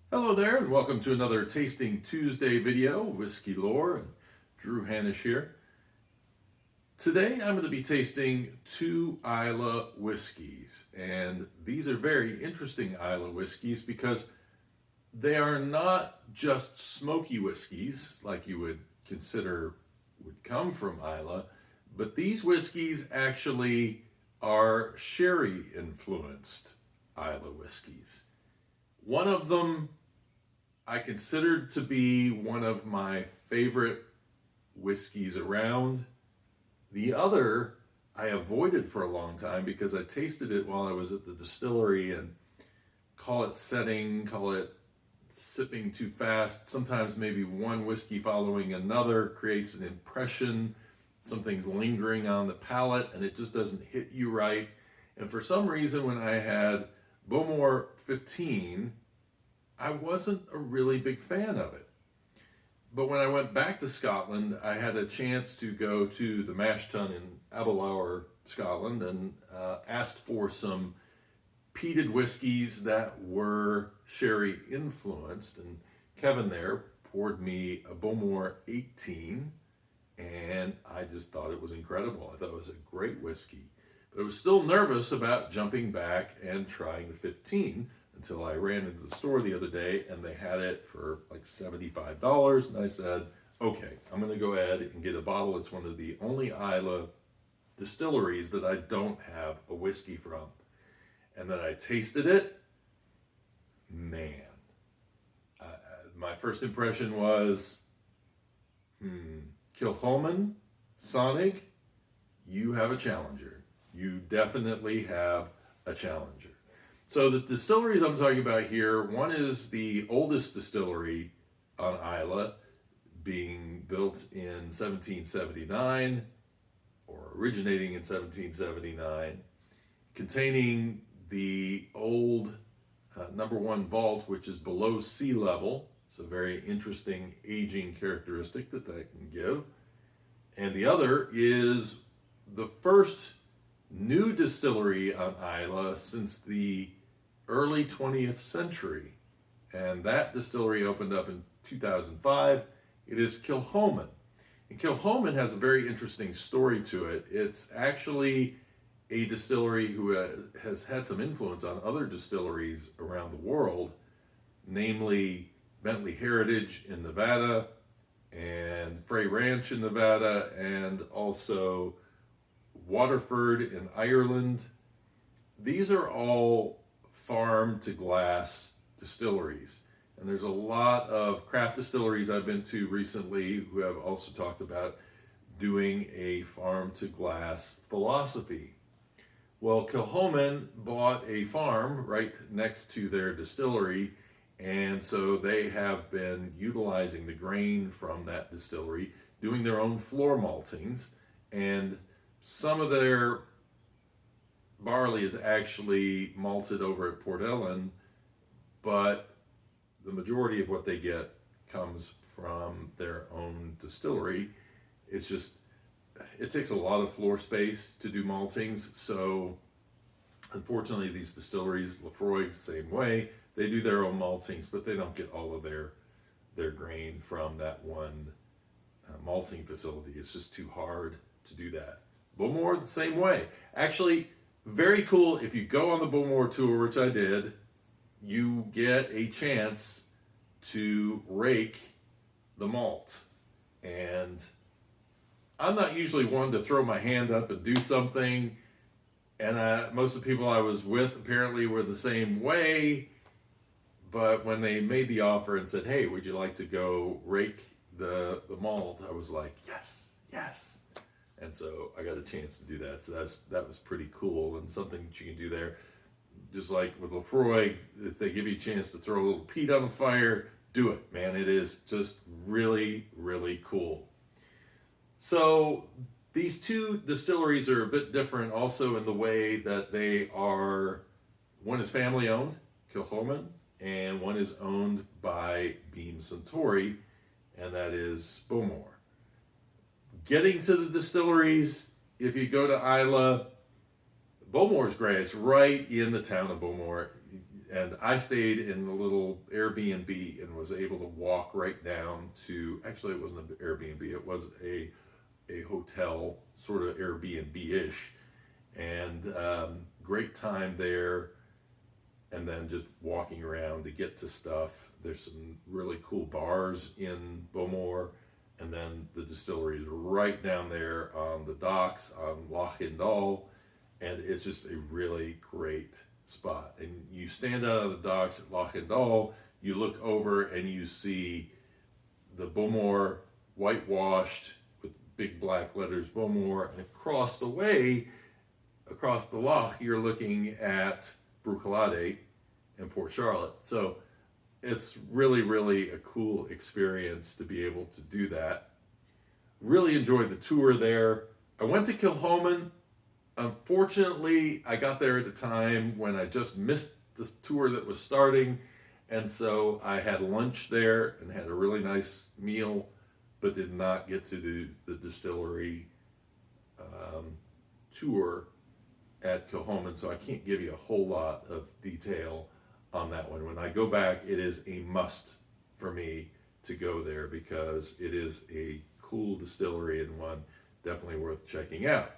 Hello there, and welcome to another Tasting Tuesday video. Whiskey Lore and Drew Hanish here. Today I'm going to be tasting two Islay whiskeys, and these are very interesting Islay whiskeys because they are not just smoky whiskeys like you would consider would come from Islay, but these whiskeys actually are sherry influenced Islay whiskeys. One of them I considered to be one of my favorite whiskeys around. The other I avoided for a long time because I tasted it while I was at the distillery, and call it setting, call it sipping too fast. Sometimes maybe one whiskey following another creates an impression. Something's lingering on the palate and it just doesn't hit you right. And for some reason, when I had Bowmore 15, I wasn't a really big fan of it. But when I went back to Scotland, I had a chance to go to the mash tun in Aberlour, Scotland, and asked for some peated whiskeys that were sherry influenced. And Kevin there poured me a Bowmore 18, and I just thought it was incredible. I thought it was a great whiskey. But I was still nervous about jumping back and trying the 15 until I ran into the store the other day and they had it for like $75. And I said, okay, I'm going to go ahead and get a bottle. It's one of the only Islay distilleries that I don't have a whiskey from. And then I tasted it. Man, my first impression was, KILCHOMAN SANAIG, you have a challenger. You definitely have a challenger. So the distilleries I'm talking about here, one is the oldest distillery on Islay, being built in 1779, or originating in 1779, containing the old number one vault, which is below sea level. It's a very interesting aging characteristic that can give. And the other is the first new distillery on Islay since the early 20th century, and that distillery opened up in 2005. It is KILCHOMAN, and KILCHOMAN has a very interesting story to it. It's actually a distillery who has had some influence on other distilleries around the world, namely Bentley Heritage in Nevada and Frey Ranch in Nevada, and also Waterford in Ireland. These are all farm to glass distilleries. And there's a lot of craft distilleries I've been to recently who have also talked about doing a farm to glass philosophy. Well, KILCHOMAN bought a farm right next to their distillery, and so they have been utilizing the grain from that distillery, doing their own floor maltings, and some of their barley is actually malted over at Port Ellen, but the majority of what they get comes from their own distillery. It's just, it takes a lot of floor space to do maltings, so unfortunately these distilleries, Lefroy, same way, they do their own maltings, but they don't get all of their grain from that one malting facility. It's just too hard to do that. Bowmore, the same way. Actually, very cool. If you go on the Bowmore tour, which I did, you get a chance to rake the malt. And I'm not usually one to throw my hand up and do something. And most of the people I was with apparently were the same way. But when they made the offer and said, hey, would you like to go rake the malt? I was like, yes, yes. And so I got a chance to do that. So that was pretty cool, and something that you can do there. Just like with Lefroy, if they give you a chance to throw a little peat on the fire, do it, man. It is just really, really cool. So these two distilleries are a bit different also in the way that they are, one is family owned, KILCHOMAN, and one is owned by Beam Suntory, and that is Bowmore. Getting to the distilleries, if you go to Islay, Bowmore's great. It's right in the town of Bowmore. and I stayed in the little Airbnb and was able to walk right down to, actually it wasn't an Airbnb, it was a hotel, sort of Airbnb-ish, and great time there. And then just walking around to get to stuff. There's some really cool bars in Bowmore, and then the distillery is right down there on the docks on Loch Indal, and it's just a really great spot. And you stand out on the docks at Loch Indal, you look over and you see the Bowmore whitewashed with big black letters Bowmore, and across the way, across the loch, you're looking at Bruichladdich in Port Charlotte. So it's really, really a cool experience to be able to do that. Really enjoyed the tour there. I went to Kilchoman. Unfortunately, I got there at a time when I just missed the tour that was starting, and so I had lunch there and had a really nice meal, but did not get to do the distillery tour at Kilchoman, so I can't give you a whole lot of detail on that one. When I go back, it is a must for me to go there because it is a cool distillery and one definitely worth checking out.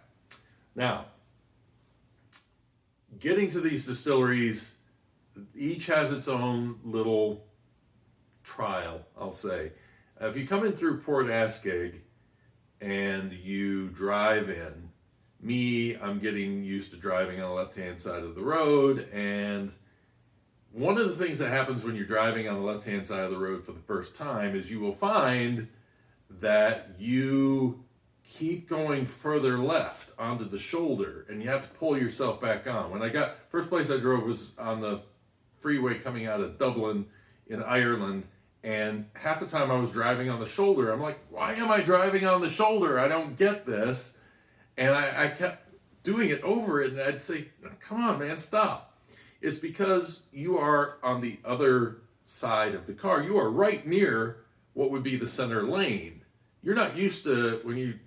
Now, getting to these distilleries, each has its own little trial, I'll say. If you come in through Port Askaig and you drive in, I'm getting used to driving on the left-hand side of the road, and one of the things that happens when you're driving on the left-hand side of the road for the first time is you will find that you keep going further left onto the shoulder, and you have to pull yourself back on. First place I drove was on the freeway coming out of Dublin in Ireland, and half the time I was driving on the shoulder. I'm like, why am I driving on the shoulder? I don't get this. And I kept doing it over it, and I'd say, come on, man, stop. It's because you are on the other side of the car. You are right near what would be the center lane. You're not used to, when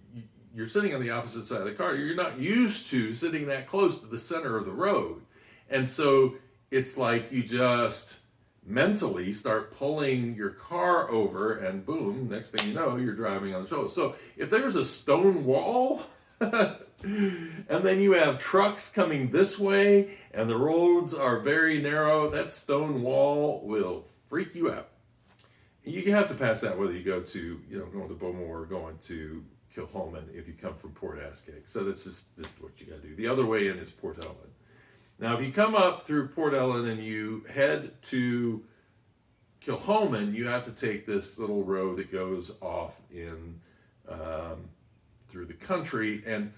you're sitting on the opposite side of the car, you're not used to sitting that close to the center of the road. And so it's like you just mentally start pulling your car over, and boom, next thing you know, you're driving on the shoulder. So if there's a stone wall, and then you have trucks coming this way, and the roads are very narrow, that stone wall will freak you out. You have to pass that whether you go to, going to Bowmore or going to Kilchoman if you come from Port Askaig. So that's just what you got to do. The other way in is Port Ellen. Now, if you come up through Port Ellen and you head to Kilchoman, you have to take this little road that goes off in through the country, and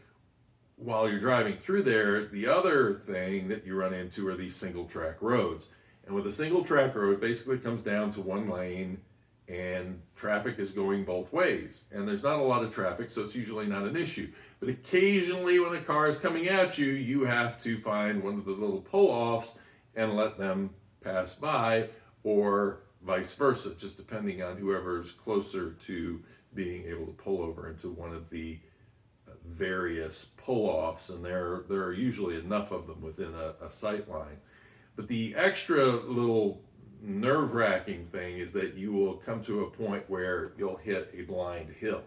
while you're driving through there, the other thing that you run into are these single track roads. And with a single track road, basically comes down to one lane, and traffic is going both ways. And there's not a lot of traffic, so it's usually not an issue. But occasionally when a car is coming at you, you have to find one of the little pull-offs and let them pass by, or vice versa, just depending on whoever's closer to being able to pull over into one of the various pull-offs, and there are usually enough of them within a sight line. But the extra little nerve-wracking thing is that you will come to a point where you'll hit a blind hill.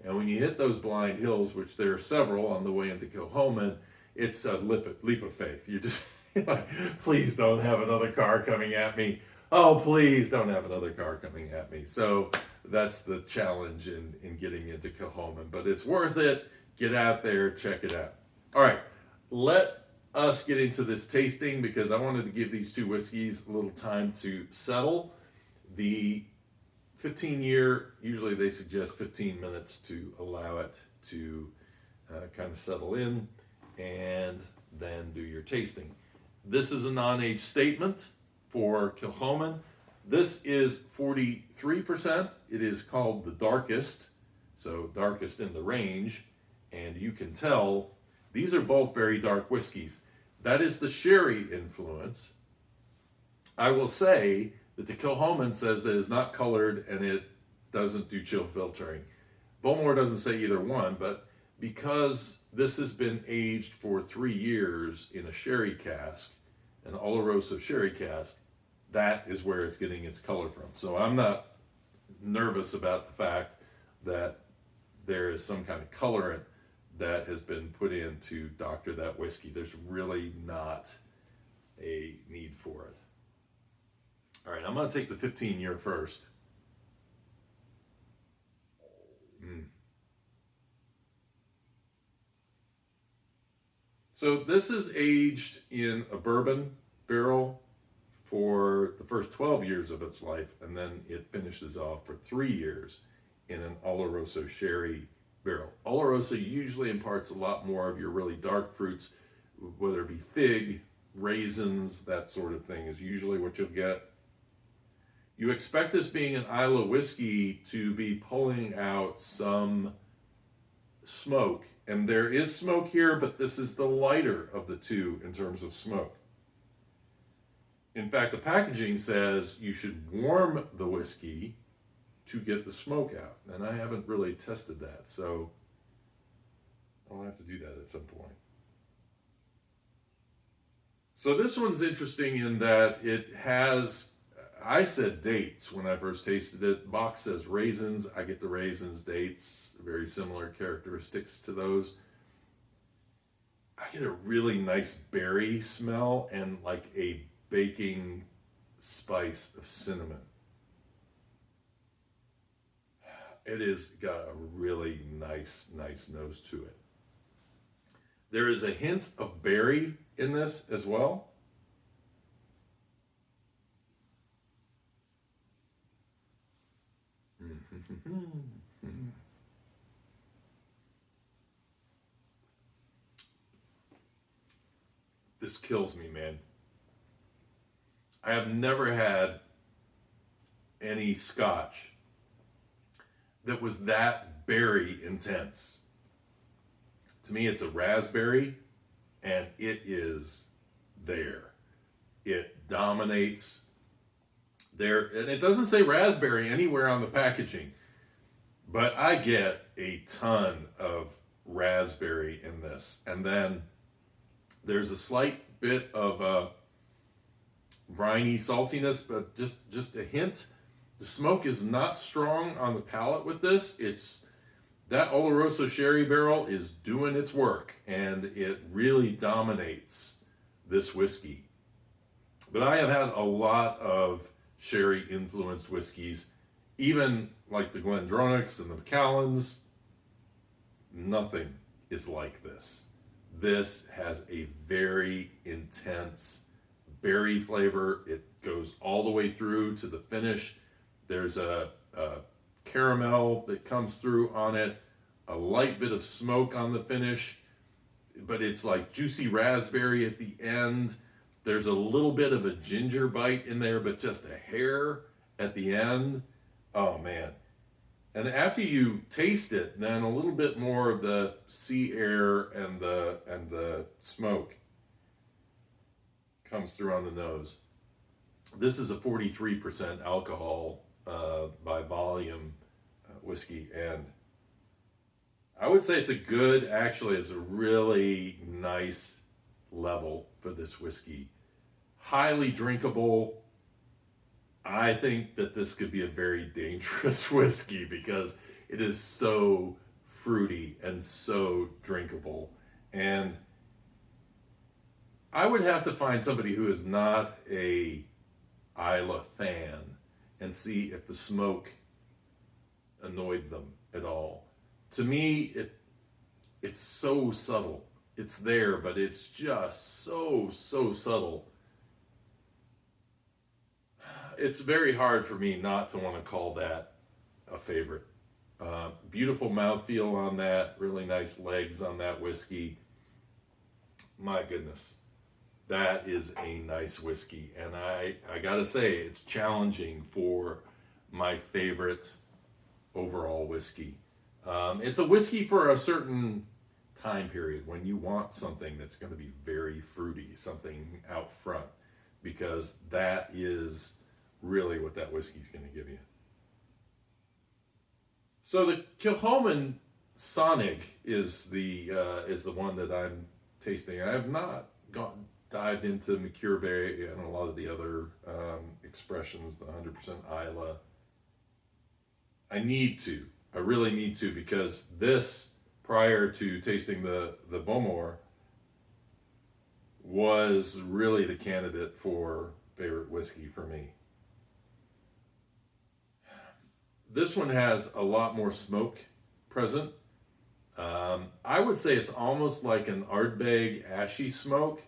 And when you hit those blind hills, which there are several on the way into Kilchoman, it's a leap of faith. You just, please don't have another car coming at me. Oh, please don't have another car coming at me. So that's the challenge in getting into Kilchoman. But it's worth it. Get out there, check it out. All right, let us get into this tasting because I wanted to give these two whiskeys a little time to settle. The 15-year, usually they suggest 15 minutes to allow it to kind of settle in, and then do your tasting. This is a non-age statement for Kilchoman. This is 43%. It is called the darkest, so darkest in the range, and you can tell these are both very dark whiskeys. That is the sherry influence. I will say that the Kilchoman says that it's not colored and it doesn't do chill filtering. Bowmore doesn't say either one, but because this has been aged for 3 years in a sherry cask, an Oloroso sherry cask, that is where it's getting its color from. So I'm not nervous about the fact that there is some kind of colorant that has been put in to doctor that whiskey. There's really not a need for it. All right, I'm going to take the 15-year first. So this is aged in a bourbon barrel for the first 12 years of its life, and then it finishes off for 3 years in an Oloroso sherry barrel. Oloroso usually imparts a lot more of your really dark fruits, whether it be fig, raisins, that sort of thing is usually what you'll get. You expect this being an Islay whiskey to be pulling out some smoke, and there is smoke here, but this is the lighter of the two in terms of smoke. In fact, the packaging says you should warm the whiskey to get the smoke out, and I haven't really tested that, so I'll have to do that at some point. So this one's interesting in that it has, I said dates when I first tasted it. Box says raisins. I get the raisins, dates, very similar characteristics to those. I get a really nice berry smell and like a baking spice of cinnamon. It has got a really nice nose to it. There is a hint of berry in this as well. This kills me, man. I have never had any Scotch that was that berry intense. To me, it's a raspberry, and it is there. It dominates there, and it doesn't say raspberry anywhere on the packaging, but I get a ton of raspberry in this. And then there's a slight bit of briny saltiness, but just a hint. The smoke is not strong on the palate with this. It's that Oloroso sherry barrel is doing its work, and it really dominates this whiskey. But I have had a lot of sherry influenced whiskeys, even like the Glendronachs and the Balcones. Nothing is like this. This has a very intense berry flavor. It goes all the way through to the finish. There's a caramel that comes through on it, a light bit of smoke on the finish, but it's like juicy raspberry at the end. There's a little bit of a ginger bite in there, but just a hair at the end. Oh man. And after you taste it, then a little bit more of the sea air and the smoke comes through on the nose. This is a 43% alcohol by volume whiskey, and I would say it's a really nice level for this whiskey. Highly drinkable. I think that this could be a very dangerous whiskey because it is so fruity and so drinkable. And I would have to find somebody who is not a Islay fan and see if the smoke annoyed them at all. To me, it's so subtle. It's there, but it's just so subtle. It's very hard for me not to want to call that a favorite. Beautiful mouthfeel on that, really nice legs on that whiskey. My goodness, that is a nice whiskey. And I gotta say, it's challenging for my favorite overall whiskey. It's a whiskey for a certain time period when you want something that's going to be very fruity, something out front, because that is really what that whiskey is going to give you. So the KILCHOMAN SANAIG is the one that I'm tasting. I have not dived into Mercure Berry and a lot of the other expressions, the 100% Islay. I need to. I really need to, because this, prior to tasting the Bowmore, was really the candidate for favorite whiskey for me. This one has a lot more smoke present. I would say it's almost like an Ardbeg ashy smoke,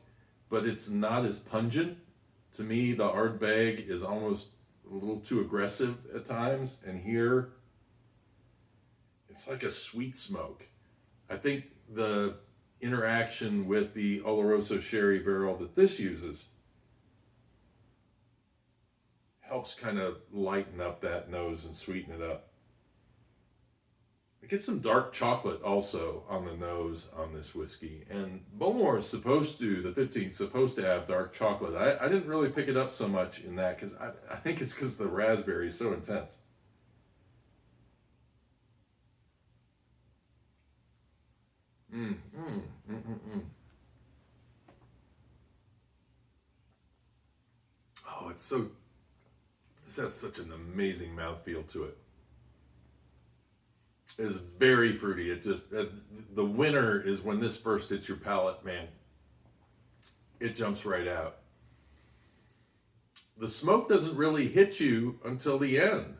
but it's not as pungent. To me, the Ardbeg is almost a little too aggressive at times, and here it's like a sweet smoke. I think the interaction with the Oloroso sherry barrel that this uses helps kind of lighten up that nose and sweeten it up. I get some dark chocolate also on the nose on this whiskey, and Bowmore is supposed to, the 15th, supposed to have dark chocolate. I didn't really pick it up so much in that, because I think it's because the raspberry is so intense. Oh, it's so, this has such an amazing mouthfeel to it. It is very fruity. It just, the winner is when this first hits your palate, man. It jumps right out. The smoke doesn't really hit you until the end,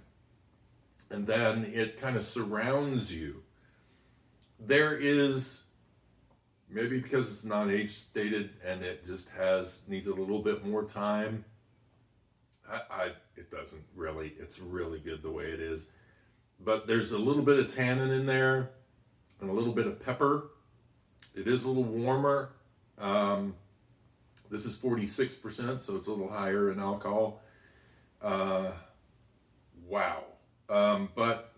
and then it kind of surrounds you. There is, maybe because it's not age stated and it just needs a little bit more time. It doesn't really, it's really good the way it is. But there's a little bit of tannin in there and a little bit of pepper. It is a little warmer. This is 46%, so it's a little higher in alcohol. Wow. But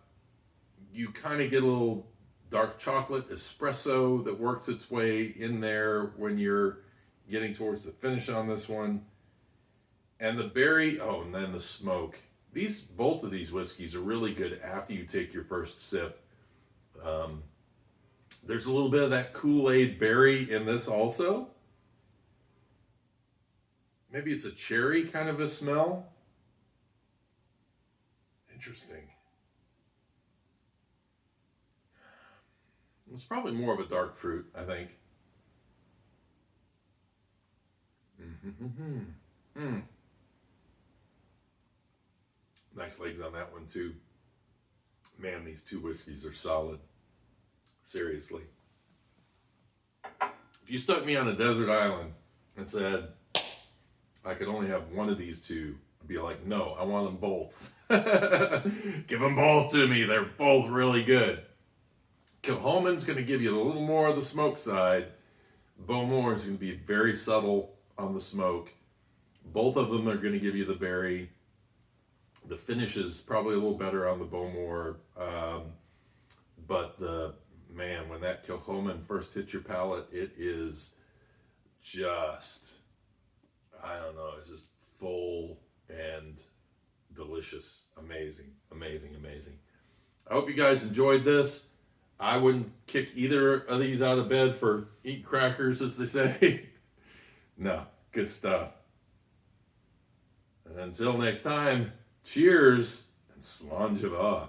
you kind of get a little dark chocolate espresso that works its way in there when you're getting towards the finish on this one. And the berry, oh, and then the smoke. Both of these whiskeys are really good after you take your first sip. There's a little bit of that Kool-Aid berry in this also. Maybe it's a cherry kind of a smell. Interesting. It's probably more of a dark fruit, I think. Nice legs on that one too. Man, these two whiskeys are solid. Seriously. If you stuck me on a desert island and said I could only have one of these two, I'd be like, no, I want them both. Give them both to me. They're both really good. Kilchoman's going to give you a little more of the smoke side. Bowmore is going to be very subtle on the smoke. Both of them are going to give you the berry. The finish is probably a little better on the Bowmore, but man, when that Kilchoman first hits your palate, it is just, I don't know, it's just full and delicious. Amazing, amazing, amazing. I hope you guys enjoyed this. I wouldn't kick either of these out of bed for eat crackers, as they say. No, good stuff. And until next time, cheers and slàinte mhath.